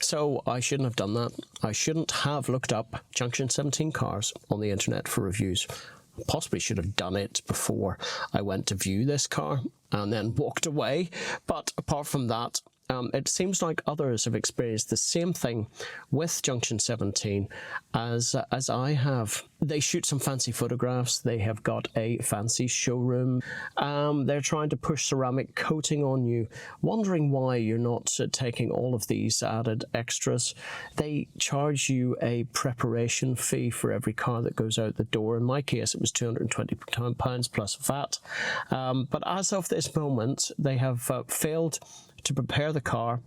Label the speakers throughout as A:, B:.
A: So I shouldn't have done that. I shouldn't have looked up Junction 17 cars on the internet for reviews. Possibly should have done it before I went to view this car and then walked away. But apart from that, it seems like others have experienced the same thing with Junction 17 as I have. They shoot some fancy photographs. They have got a fancy showroom. They're trying to push ceramic coating on you, wondering why you're not taking all of these added extras. They charge you a preparation fee for every car that goes out the door. In my case, it was £220 plus VAT. But as of this moment, they have failed to prepare the car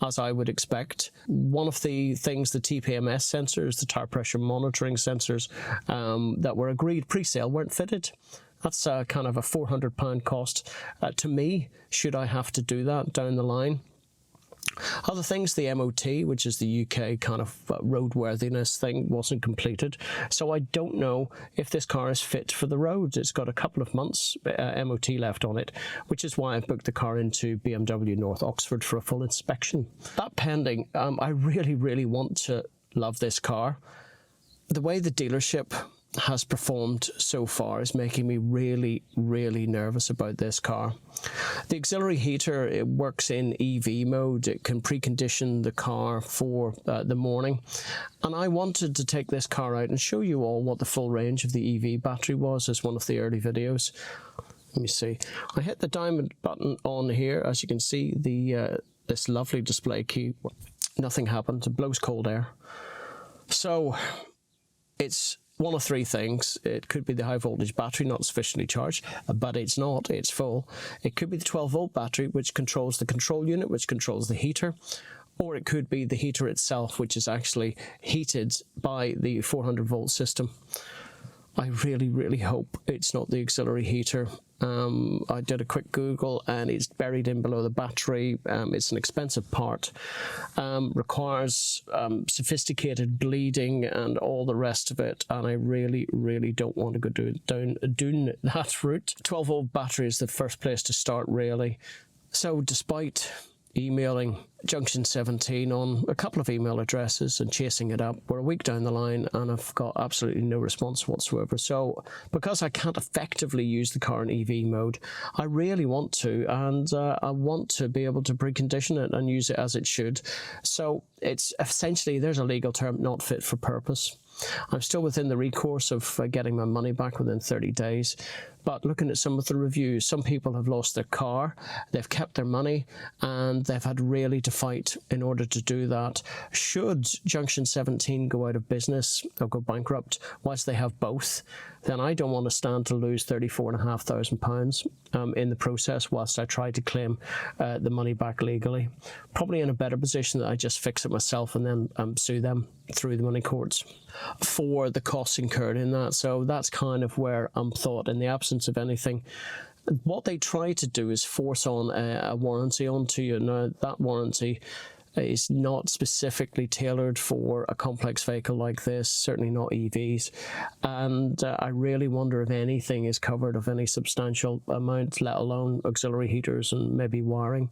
A: as I would expect. One of the things, the TPMS sensors, the tire pressure monitoring sensors that were agreed pre-sale weren't fitted. That's kind of a £400 cost to me, should I have to do that down the line. Other things, the MOT, which is the UK kind of roadworthiness thing, wasn't completed. So I don't know if this car is fit for the roads. It's got a couple of months MOT left on it, which is why I've booked the car into BMW North Oxford for a full inspection. That pending, I really, really want to love this car. The way the dealership has performed so far is making me really, really nervous about this car. The auxiliary heater, it works in EV mode. It can precondition the car for the morning. And I wanted to take this car out and show you all what the full range of the EV battery was as one of the early videos. Let me see. I hit the diamond button on here. As you can see, this lovely display key. Nothing happened. It blows cold air. So it's one of three things. It could be the high voltage battery not sufficiently charged, but it's not, it's full. It could be the 12 volt battery, which controls the control unit, which controls the heater, or it could be the heater itself, which is actually heated by the 400 volt system. I really, really hope it's not the auxiliary heater. I did a quick Google and it's buried in below the battery. It's an expensive part, requires sophisticated bleeding and all the rest of it, and I really, really don't want to go down that route. 12 volt battery is the first place to start, really. So despite emailing Junction 17 on a couple of email addresses and chasing it up, we're a week down the line and I've got absolutely no response whatsoever. So because I can't effectively use the car in EV mode, I really want to, and I want to be able to precondition it and use it as it should. So it's essentially, there's a legal term, not fit for purpose. I'm still within the recourse of getting my money back within 30 days. But looking at some of the reviews, some people have lost their car, they've kept their money, and they've had really to fight in order to do that. Should Junction 17 go out of business or go bankrupt, whilst they have both, then I don't want to stand to lose £34,500 in the process whilst I try to claim the money back legally. Probably in a better position that I just fix it myself and then sue them through the money courts for the costs incurred in that. So that's kind of where I'm thought, in the absence of anything. What they try to do is force on a warranty onto you. Now, that warranty is not specifically tailored for a complex vehicle like this, certainly not EVs, and I really wonder if anything is covered of any substantial amount, let alone auxiliary heaters and maybe wiring.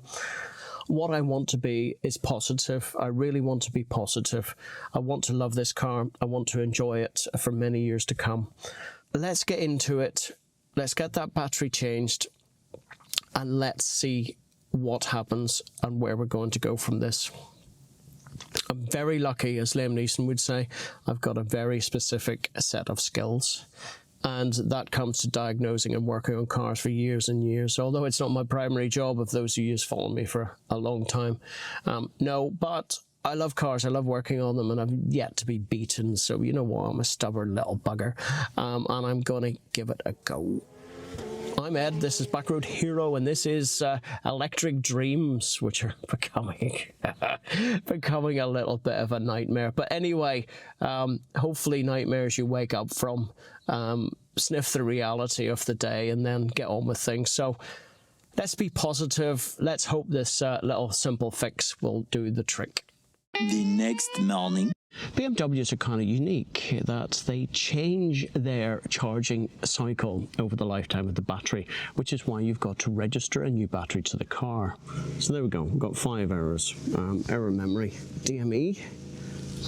A: What I want to be is positive. I really want to be positive. I want to love this car. I want to enjoy it for many years to come. Let's get into it. Let's get that battery changed and let's see what happens and where we're going to go from this. I'm very lucky, as Liam Neeson would say. I've got a very specific set of skills, and that comes to diagnosing and working on cars for years and years, although it's not my primary job, if those of you who's followed me for a long time. No, but I love cars, I love working on them, and I've yet to be beaten, so you know what, I'm a stubborn little bugger, and I'm going to give it a go. I'm Ed, this is Backroad Hero, and this is Electric Dreams, which are becoming a little bit of a nightmare. But anyway, hopefully nightmares you wake up from, sniff the reality of the day, and then get on with things. So let's be positive. Let's hope this little simple fix will do the trick.
B: The next morning.
A: BMWs are kind of unique that they change their charging cycle over the lifetime of the battery, which is why you've got to register a new battery to the car. So there we go, we've got 5 errors. Error memory, DME,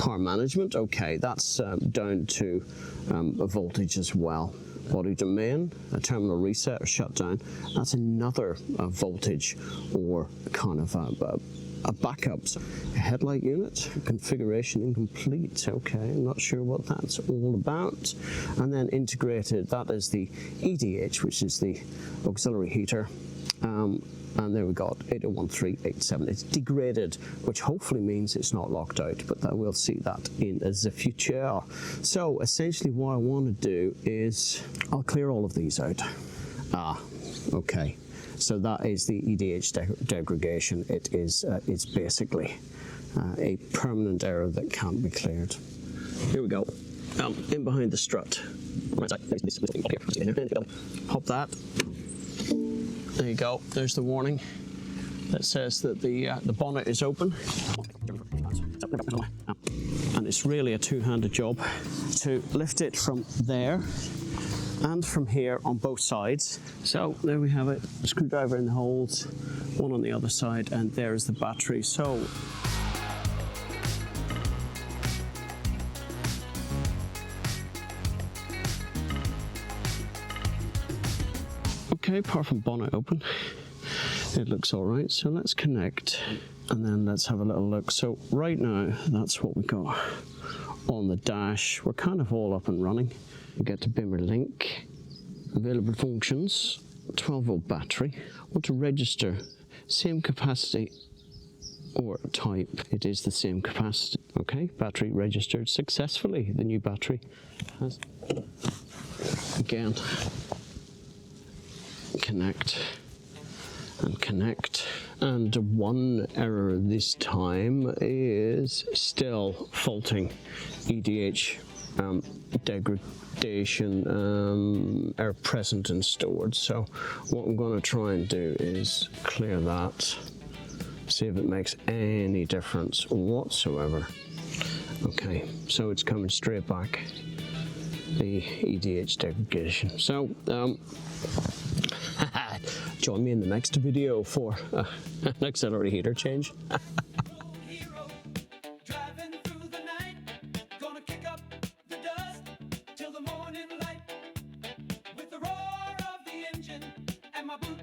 A: power management, okay, that's down to a voltage as well. Body domain, a terminal reset or shutdown, that's another voltage or kind of a backup. So a headlight unit, configuration incomplete, okay, I'm not sure what that's all about. And then integrated, that is the EDH, which is the auxiliary heater. And there we got 801387. It's degraded, which hopefully means it's not locked out, but we'll see that in the future. So essentially what I want to do is I'll clear all of these out. Okay. So that is the EDH degradation. It is it's basically a permanent error that can't be cleared. Here we go. In behind the strut. Pop that. There you go. There's the warning that says that the bonnet is open. And it's really a two-handed job to lift it from there and from here on both sides. So there we have it, a screwdriver in the holes, one on the other side, and there's the battery. So okay, apart from bonnet open, it looks all right. So let's connect and then let's have a little look. So right now, that's what we got on the dash. We're kind of all up and running. We get to Bimmer Link, available functions, 12-volt battery. Want to register, same capacity or type, it is the same capacity. Okay, battery registered successfully. The new battery has, again, connect and connect. And one error this time is still faulting EDH degradation are present and stored. So what I'm going to try and do is clear that, see if it makes any difference whatsoever. Okay, so it's coming straight back, the EDH degradation. So join me in the next video for an auxiliary heater change.
B: Till the morning light with the roar of the engine and my boot